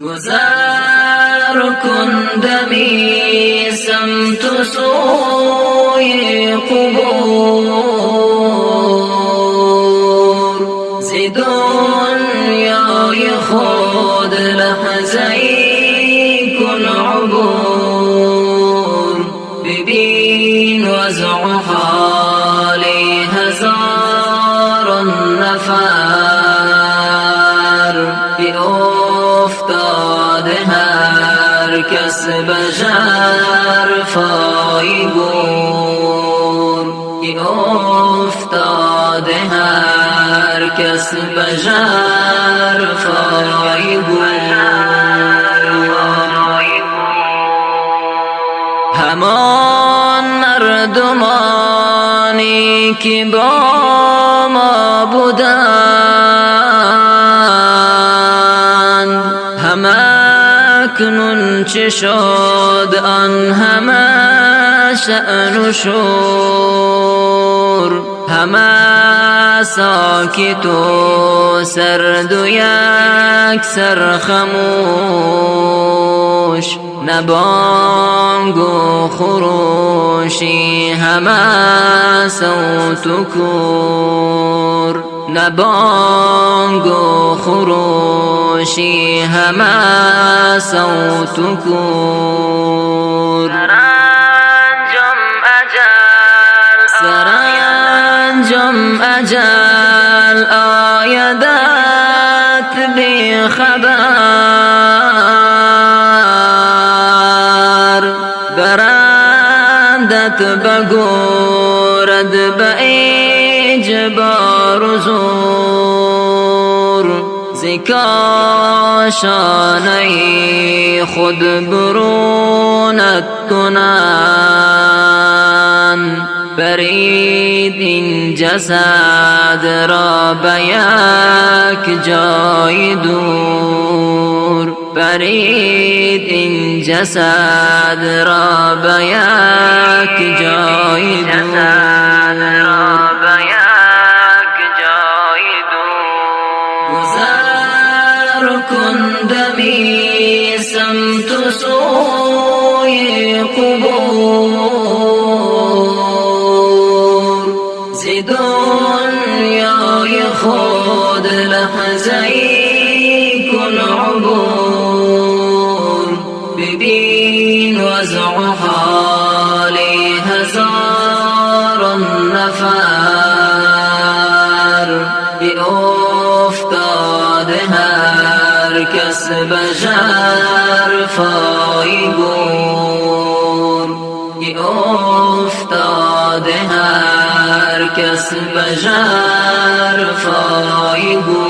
گذر کن دمی سمت سوی قبور، ز دنیای خود لحظه‌ای کن عبور، ببین وضع حال هزاران نفر، افتاده هر کس به ژرفای گور، افتاده هر کس به ژرفای گور. همان مردمانی که با ما بودند، همه اکنون چه شد آن همه شأن و شور، همه ساکت و سرد و یک سر خموش، نه بانگ و خروشی همه صوت و کور، نه بانگ و خروشی همه صوت و کور. سرانجام اجل آیدت بی خبر، برندت بگورد به اجبار و زور، ز کاشانه خود برونت کنند، برید این جسد را به یک جای دور، برید این جسد را به یک جای دور. گذر کن دمی سمت سوی قبور، ز دنیای خود لحظه‌ای کن عبور، ببین وضع حال هزاران نفر، افتاده هر کس به ژرفای گور، افتاده هر کس به ژرفای گور.